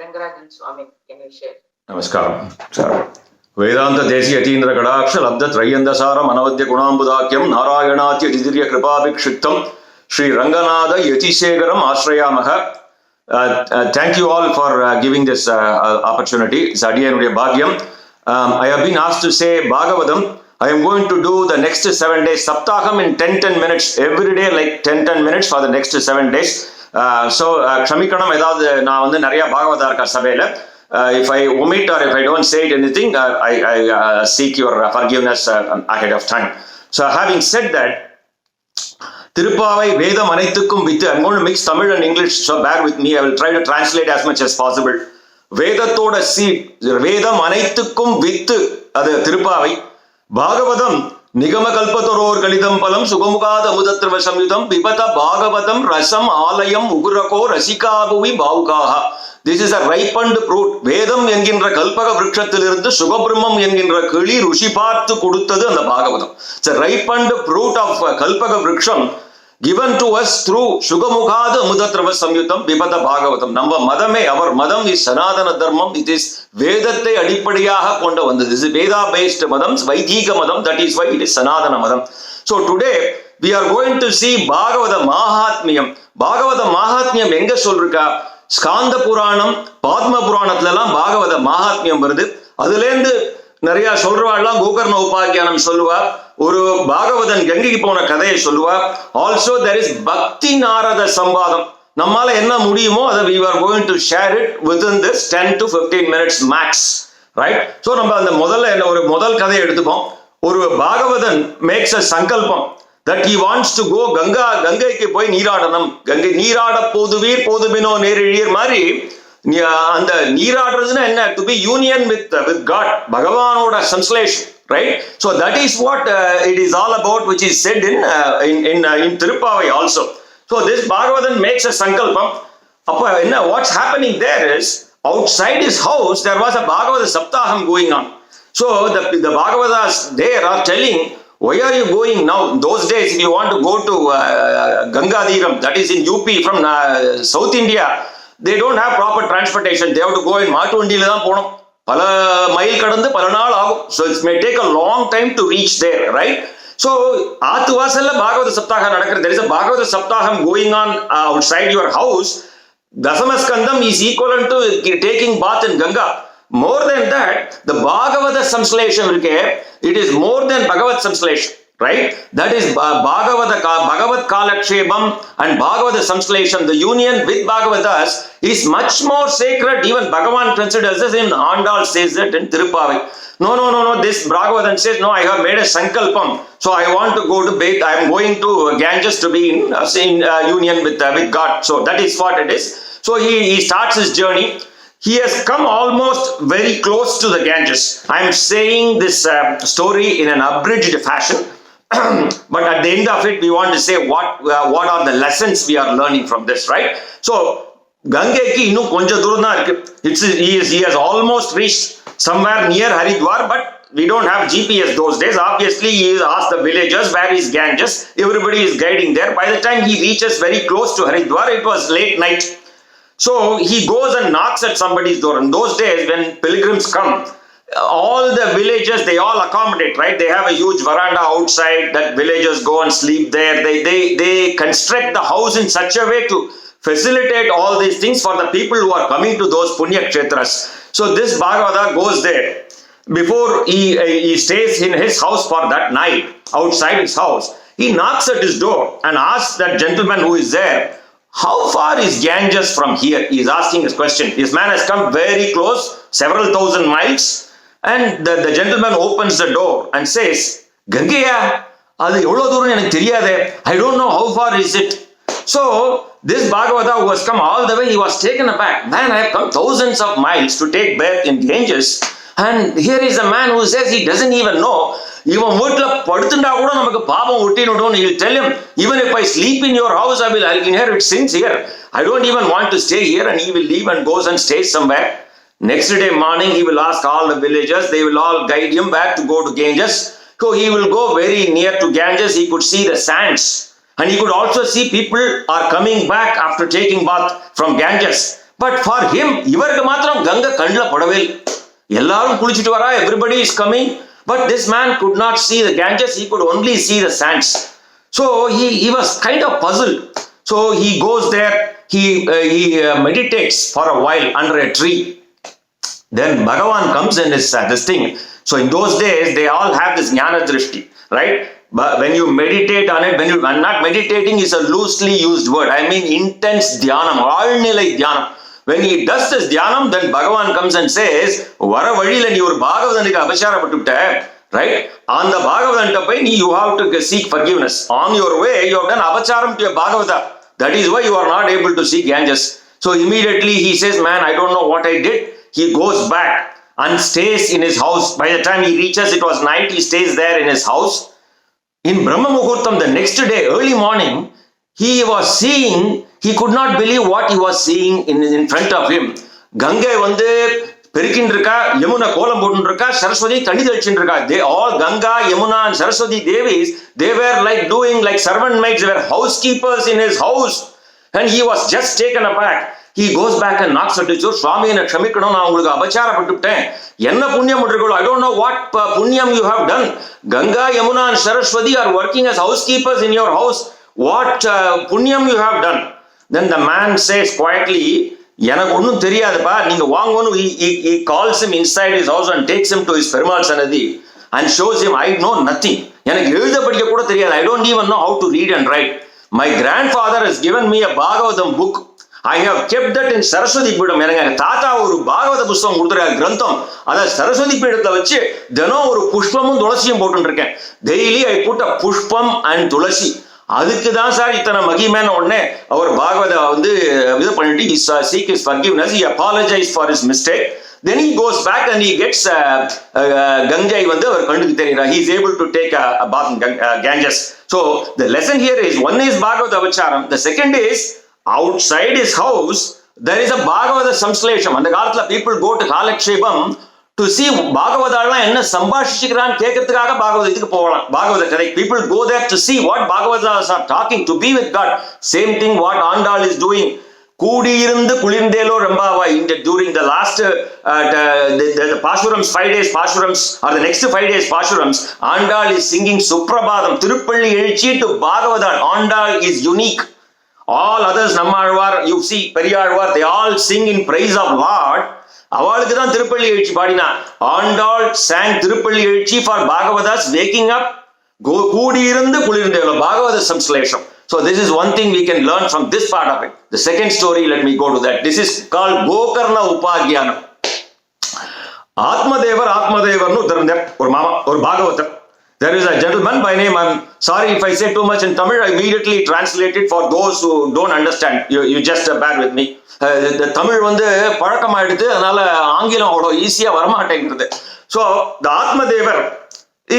Rangarajan Swami, can you share? Namaskaram. Vedanta Desi Atindra Kadaksha Labda Trayandasaram Anavadya Gunambudakyam Narayanatya Didirya Kripabhikshittam Sri Ranganada Yatisegaram Ashrayamaha. Thank you all for giving this opportunity. Sadiyanuடைய பாக்கியம். I have been asked to say Bhagavatam. I am going to do the next 7 days saptaham in 10 minutes every day, like 10 minutes for the next 7 days. So kshamikkanam edavadhu na vandu nariya bhagavata irukka sabaila. If I omit or if I don't say anything, I seek your forgiveness ahead of time. So having said that, Thiruppavai Vedam Anaithukkum Vithu. I'm going to mix Tamil and English, so bear with me. I will try to translate as much as possible. Vedathoda seed, Vedam Anaithukkum Vithu, adu Thiruppavai. Bhagavatam Nigama Kalpatoror Kalidam Palam Sugamukada Mudatrava Samyutam Pipata Bhagavatam Rasam Alayam Ugurako Rasikabhuvi Bhaukaha. This is a ripened fruit. Vedam என்கின்ற கல்பக விருட்சத்திலிருந்து சுகபிரம்மம் என்கின்ற கிளி ருஷி பார்த்து கொடுத்தது அந்த Bhagavatam. It's a ripened fruit of கல்பக விருட்சம் given to us through சுகமுகாத அமுதத்ரவ சம்யுத்தம் விபத Bhagavatam. நம்ம மதமே, our மதம் is சனாதன தர்மம். It is வேதத்தை அடிப்படையாக கொண்டு வந்தது. This is Veda based மதம், வைதீக மதம். That is why it is சனாதன மதம். So today we are going to see பாகவத மகாத்மியம். பாகவத மகாத்மியம் எங்க சொல்றா? ஸ்காந்த புராணம், பாத்ம புராணத்துல எல்லாம் பாகவத மகாத்மியம் வருது. அதுலேருந்து நிறைய சொல்றவாள்லாம் கோகர்ண உபாக்கியானம் சொல்லுவா. ஒரு பாகவதன் கங்கைக்கு போன கதையை சொல்லுவா. ஆல்சோ there is பக்தி நாரத சம்பாதம். நம்மால என்ன முடியுமோ அதை we are going to share it within this 10 to 15 minutes max, right? So நம்ம அந்த முதல் கதையை எடுத்துப்போம். ஒரு பாகவதன் makes a சங்கல்பம் that he wants to go கங்கைக்கு போய் நீராடணும். கங்கை நீராட போதுவீர் போதுமினோ நேரிழியர் மாதிரி அந்த நீராடுறதுன்னா என்ன? to be union with God, பகவானோட சம்ஸ்லேஷன், right? So that is what it is all about, which is said in Thiruppavai also. So this Bhagavadan makes a sankalpam. அப்ப என்ன, what's happening there is outside his house there was a Bhagavata saptaham going on. So the Bhagavatas there are telling, why are you going now? In those days, if you want to go to Gangadhiram, that is in UP from South India, they don't have proper transportation. They have to go in Maatundila dhaan ponum. Pala mile kadந்து பல நாள் ஆகும். So it may take a long time to reach there, right? So ஆத்துவாசல்ல பாகவத சப்தாகம் நடக்கிறது. There is a Bhagavata saptaham going on outside your house. Dasamaskandam is equivalent to taking bath in Ganga. More than that, the Bhagavata Samslesham, it is more than Bhagavat Samslesham, right? That is Bhagavat Kalakshepam and Bhagavata Samslesham. The union with Bhagavatas is much more sacred. Even Bhagavan considers this, and Andal says that in Thiruppavai. No. This Bhagavatam says, no, I have made a sankalpam. So I want to go to Beth. I am going to Ganges to be in union with God. So that is what it is. So he starts his journey. He has come almost very close to the Ganges. I am saying this story in an abridged fashion, but at the end of it, we want to say what are the lessons we are learning from this, right? So, Gangeki இன்னும் கொஞ்சம் தூரம் தான் இருக்கு. He has almost reached somewhere near Haridwar, but we don't have GPS those days. Obviously, he has asked the villagers where is Ganges. Everybody is guiding there. By the time he reaches very close to Haridwar, it was late night. So he goes and knocks at somebody's door. In those days, when pilgrims come, all the villagers, they all accommodate, right? They have a huge veranda outside that villagers go and sleep there. They construct the house in such a way to facilitate all these things for the people who are coming to those punya kshetras. So this Bhagavata goes there. Before he stays in his house for that night, outside his house, he knocks at his door and asks that gentleman who is there, how far is Ganges from here? He is asking this question. This man has come very close, several thousand miles, and the gentleman opens the door and says, Gangaya, adu evlo dooram enak theriyade. I don't know how far is it. So this Bhagavata who has come all the way, he was taken aback. Man, I have come thousands of miles to take bath in Ganges, and here is a man who says he doesn't even know. இவன் வீட்டுல படுத்துட்டா கூட நமக்கு பாபம் ஒட்டினுடும். He will tell him, even if I sleep in your house, I'll inherit sins here. I don't even want to stay here. And he will leave and goes and stays somewhere. Next day morning, he will ask all the villagers. They will all guide him where to go to Ganges. So he will go very near to Ganges. He could see the sands. And he could also see people are coming back after taking bath from Ganges. But for him, இவருக்கு மாத்திரம் கங்கை கண்ணில் படவே இல்லை. எல்லாரும் குளிச்சுட்டு வரா, everybody is coming. But this man could not see the Ganges, he could only see the sands. So he was kind of puzzled. So he goes there, he meditates for a while under a tree. Then Bhagavan comes and is this thing. So in those days, they all have this jnana drishti, right? But when you meditate on it, when not meditating is a loosely used word. I mean intense dhyanam, ஆழ்நிலை தியானம். When he does this dhyanam, then Bhagavan comes and says, வர வழியில நீ ஒரு பாகவதனுக்கு அபச்சாரப்பட்டுட்ட, right? On the Bhagavadan போய் you have to seek forgiveness. On your way, you have done abacharam to a Bhagavata. That is why you are not able to see Ganges. So immediately he says, man, I don't know what I did. He goes back and stays in his house. By the time he reaches, it was night, he stays there in his house. In Brahma Muhurtam, the next day, early morning, he was seeing, he could not believe what he was seeing in front of him. Gangai வந்து பெருக்கின்னு இருக்கா, யமுனா கோலம் போட்டு இருக்கா, சரஸ்வதி தண்ணி தெளிச்சுட்டு இருக்கா. They all, Ganga, Yamuna and Saraswati Devis, they were like doing like servant maids, they were housekeepers in his house. And he was just taken aback. He goes back and knocks at his door. Swami, என்ன க்ஷமிக்கணும், நான் உங்களுக்கு அபச்சாரப்பட்டுட்டேன். என்ன புண்ணியம் பண்ணிருக்கோ? I don't know what punyam you have done. Ganga, Yamuna and Saraswati are working as housekeepers in your house. What punyam you have done? Then the man says quietly, எனக்கு ஒன்றும் தெரியாதுப்பா, நீங்க வாங்கணும். He calls him inside his house and takes him to his Perumal சன்னதி and shows him, I know nothing. எனக்கு எழுத படிக்க கூட தெரியாது. I don't even know how to read and write. My grandfather has given me a Bhagavatam book. I have kept that in Saraswati பீடம். எனக்கு எங்க தாத்தா ஒரு பாகவத புஸ்தகம் கொடுத்துருக்காரு, கிரந்தம். அதை சரஸ்வதி பீடத்தை வச்சு தினம் ஒரு புஷ்பமும் துளசியும் போட்டு இருக்கேன். Daily I put a Pushpam and துளசி. அதுக்கு தான் சார் இத்தனை மகிமையான உடனே அவர் பாகவத வந்து இது பண்ணிட்டு he seek his forgiveness, he apologized for his mistake. Then he goes back and he gets Gangai வந்து அவர் கண்ணுக்கு தெரிகிறார். He is able to take a bath in Ganges. So the lesson here is, one is Bhagavata Avacharam, the second is outside his house there is a Bhagavata Samslesham. அந்த காலத்துல people go to Kalakshepam to see பாகவதாலாம் என்ன சம்பாஷிச்சுக்கிறான்னு கேட்கறதுக்காக பாகவதத்துக்கு போகலாம். பாகவத கதை, people go there to see what Bhagavatas are talking, to be with God. Same thing what Andal is doing. கூடியிருந்து குளிர்ந்தேலோ ரம்பாவாய். During the last the Pashurams, 5 days Pashurams, or the next 5 days Pashurams, Andal is singing Suprabhadam, Thiruppavai எழுச்சி to Bhagavadan. Andal is unique. All others, Nammalvar, you see, Periyalvar, they all sing in praise of Lord. அவளுக்கு தான் திருப்பள்ளி எழுச்சி பாடினா. Andal sang திருப்பள்ளி எழுச்சி for Bhagavatas waking up, கூடியிருந்து குளிர்ந்தேலோ, Bhagavata Samslesham. So this is one thing we can learn from this part of it. The second story, let me go to that. This is called Gokarna Upagyanam. ஆத்மதேவர்னு தெரிந்தார் ஒரு மாமா, ஒரு Bhagavathar. There is a gentleman by name, I'm sorry if I say too much in Tamil, I immediately translate it for those who don't understand. You just bear with me. The Tamil வந்து பழக்கமாயிடுது, அதனால ஆங்கிலம் அவ்வளோ ஈஸியா வரமாட்டேங்கிறது. So the ஆத்மதேவர்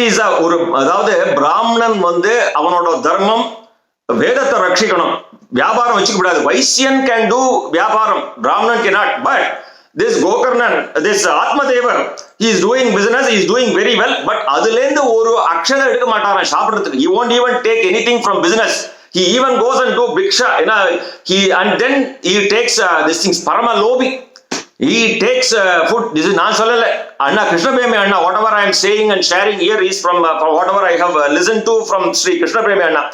is ஒரு, அதாவது பிராமணன் வந்து அவனோட தர்மம் வேதத்தை ரட்சிக்கணும், வியாபாரம் வச்சுக்க கூடாது. வைசியன் கேன் டூ வியாபாரம், பிராமணன் cannot. But this Gokarnan, this Atmadevar, he is doing business, he is doing very well. But அதுலேருந்து ஒரு அக்ஷதை எடுக்க மாட்டாரான் சாப்பிட்றதுக்கு. He won't even take anything from business. He even goes and do bhiksha. And then he takes this things, parama lobi. He takes food. This is நான் சொல்லல, அண்ணா கிருஷ்ணபிரேமி அண்ணா, whatever I am saying and sharing here is from whatever I have listened to from Sri Krishnapremi Anna.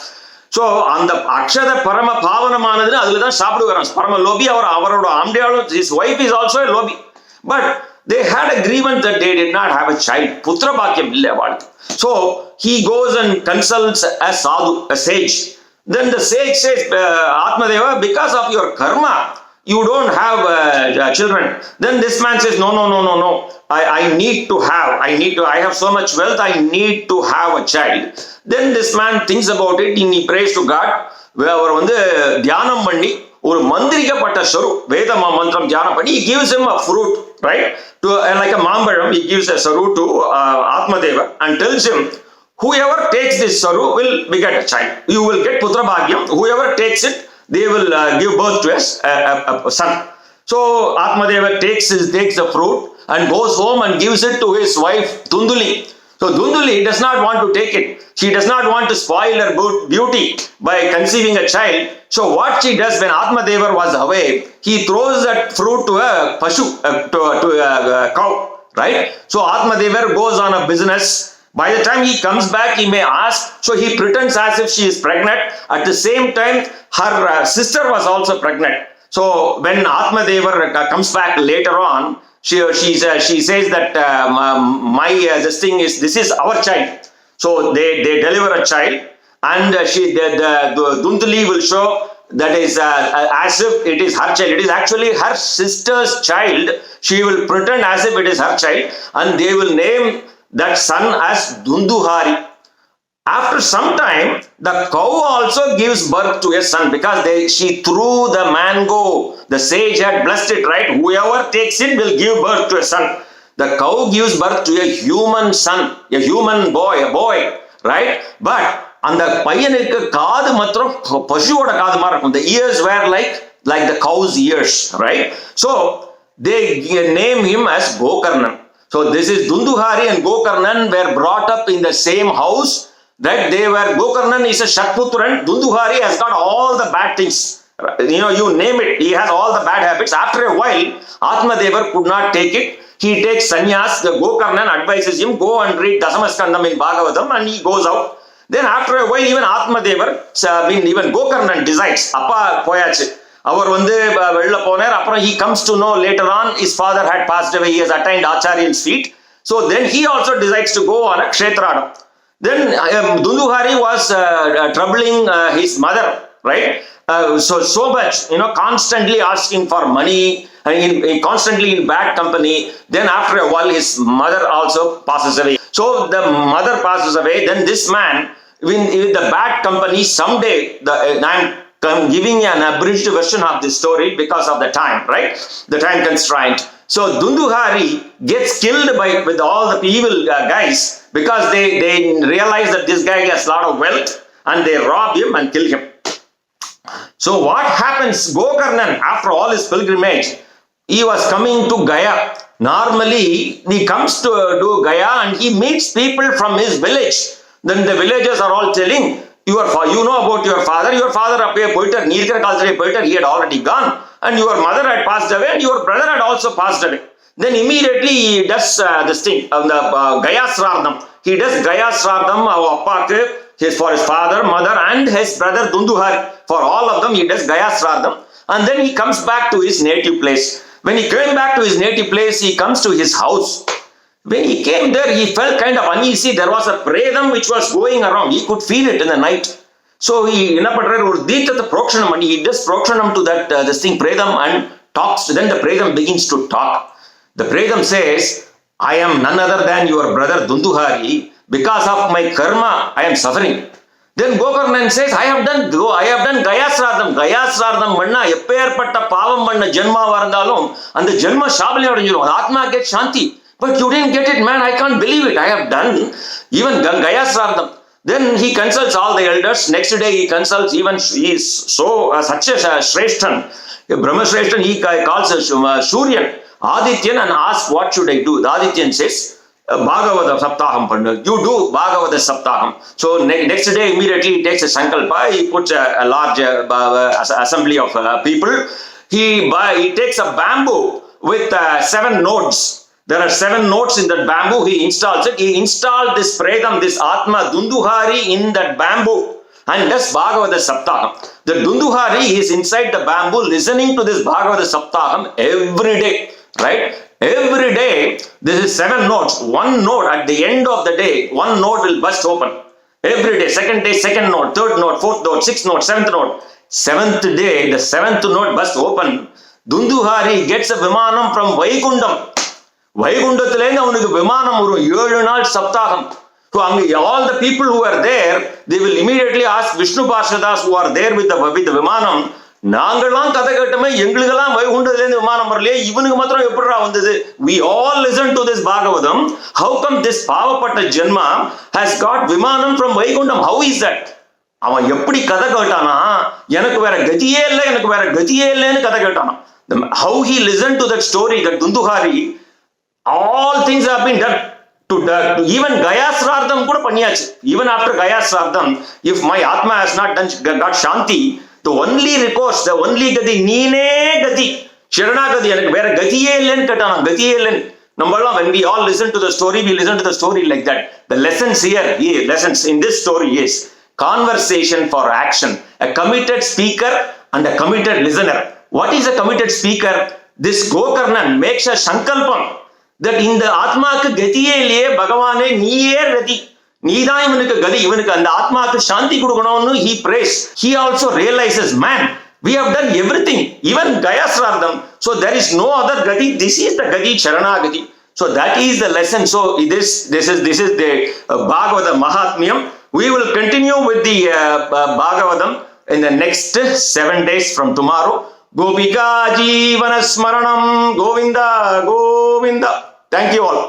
So அந்த அக்ஷத பரம பாவனமானது அதில் தான் சாப்பிடுவாராம். பரம லோபி. அவரோட ஆம்டியாலும், his wife is also a lobby. But they had a grievance that they did not have a child. புத்திர பாக்கியம் இல்லை அவளுக்கு. So he goes and consults a sadhu, a sage. Then the sage says, Atmadeva, because of your karma, you don't have children. Then this man says, no. I need to have. I have so much wealth, I need to have a child. Then this man thinks about it, and he prays to God. அவர் வந்து தியானம் பண்ணி ஒரு மந்திரிக்கப்பட்ட சரு, வேத மந்திரம் தியானம் பண்ணி, he gives him a fruit, right? To like a மாம்பழம், he gives a saru to Atmadeva and tells him, whoever takes this saru will beget a child. You will get putra bhagyam. Whoever takes it, they will give birth to a son. So Atmadeva takes the fruit and goes home and gives it to his wife Dunduli. So Dunduli does not want to take it. She does not want to spoil her beauty by conceiving a child. So what she does when Atmadevar was away, he throws that fruit to a pashu, to a cow, right? So Atmadevar goes on a business. By the time he comes back, he may ask, so he pretends as if she is pregnant. At the same time, her sister was also pregnant. So when Atmadevar comes back later on, she says that this is our child. So they deliver a child, and the Dunduli will show that is as if it is her child. It is actually her sister's child. She will pretend as if it is her child, and they will name that son as Dunduhari. After some time, the cow also gives birth to a son, because she threw the mango. The sage had blessed it, right? Whoever takes it will give birth to a son. The cow gives birth to a human son, a human boy, right? But அந்த பையனுக்கு காது மாத்திரம் பசுவோட காது மாதிரி இருக்கும். The ears were like the cow's ears, right? So they name him as Gokarnan. So this is Dunduhari and Gokarnan were brought up in the same house. That Gokarnan is a Shatputran. Dunduhari has got all the bad things. You name it. He has all the bad habits. After a while, Atmadevar could not take it. He takes sannyas. The Gokarnan advises him, go and read Dasamaskandam in Bhagavatam, and he goes out. Then after a while, even Atmadevar, even Gokarnan decides, Appa poyachu. அவர் வெளில போனார். அப்புறம் he comes to know later on his father had passed away. He has attained Acharyan's feet. So then he also decides to go on a kshetradam. Then Dunduhari was troubling his mother, right? So much, constantly asking for money, constantly in bad company. Then after a while, his mother also passes away. So the mother passes away. Then this man, with the bad company, someday, I'm giving an abridged version of this story because of the time, right? The time constraint. So Dunduhari gets killed with all the evil guys, because they realize that this guy has a lot of wealth, and they rob him and kill him. So what happens? Gokarnan, after all his pilgrimage, he was coming to Gaya. Normally, he comes to do Gaya and he meets people from his village. Then the villagers are all telling, you know about your father. Your father appear poiter, Nirkar Kalsare poiter, he had already gone. And your mother had passed away, and your brother had also passed away. Then immediately he does this thing, the Gaya Sradam. He does Gaya Sradam for his father, mother, and his brother Dunduhari. For all of them, he does Gaya Sradam. And then he comes back to his native place. When he came back to his native place, he comes to his house. When he came there, he felt kind of uneasy. There was a predam which was going around. He could feel it in the night. So he does prokshanam to that this thing predam and talks. Then the predam begins to talk. The predam says, I am none other than your brother Dunduhari. Because of my karma, I am suffering. Then Gokarnan says, I have done Gaya Sradam. Gaya Sradam manna epperpatta pavam manna janma varandalum and the janma shabali adanjirum. Atma gets shanti. But you didn't get it, man. I can't believe it. I have done even Gaya Sradam. Then he consults all the elders. Next day he consults, even he is such a Shreshtan, Brahma Shreshtan, he calls Suryan, Adityan, and asks, what should I do? The Adityan says, Bhagavata saptaham pannu. You do Bhagavata saptaham. So next day immediately he takes a sankalpa. He puts a large assembly of people. He takes a bamboo with 7 nodes. There are 7 notes in that bamboo. He installs it. He installed this predam, this Atma Dunduhari in that bamboo, and does Bhagavata saptaham. The Dunduhari is inside the bamboo listening to this Bhagavata saptaham every day, right? Every day, this is 7 notes. One note at the end of the day, one note will burst open. Every day, second day, second note, third note, fourth note, sixth note, seventh note. 7th day, the 7th note bursts open. Dunduhari gets a vimanam from Vaikundam. வைகுண்டத்திலேருந்து அவனுக்கு விமானம் வரும் 7 நாள் சப்தாகம். So all the people who are there, they will immediately ask Vishnu Parshadas who are there with the விமானம், நாங்கெல்லாம் கதை கேட்டோமே, எங்களுக்கெல்லாம் வைகுண்டத்திலேருந்து விமானம் வரலையே, இவனுக்கு மாத்திரம் எப்படிடா வந்தது? We all listen to this Bhagavatam. How come this பாவப்பட்ட ஜென்மா has got விமானம் from Vaikuntham? How is that? அவன் எப்படி கதை கேட்டானா, எனக்கு வேற கதியே இல்லைன்னு கதை கேட்டானா. How he listened to that story, that Dunduhari, all things have been done to even Gaya Sradham kuda panniyachu. Even after Gaya Sradham, if my Atma has not got Shanti, the only recourse, the only Gati, Neene Gati, Sharanagati, எனக்கு வேற கதியே இல்லைன்னு கேட்டான். கதியே இல்லைன்னு. நம்மளாம் when we all listen to the story, we listen to the story like that. The lessons here, lessons in this story is conversation for action. A committed speaker and a committed listener. What is a committed speaker? This Gokarnan makes a sankalpam that இந்த ஆத்மாக்கு கதியே இல்லையே பகவானே நீயே கதி, நீதான் இவனுக்கு கதி, இவனுக்கு அந்த ஆத்மாக்கு சாந்தி கொடுக்கணும்னு he prays. He also realizes, man, we have done everything, even Gaya Sradham, so there is no other gati. This is the gati, Charanagati. So that is the lesson. So this is the Bhagavata Mahatmiyam. We will continue with the Bhagavatam in the next 7 days from tomorrow. Gopika Jeevana Smaranam Govinda Govinda. Thank you all.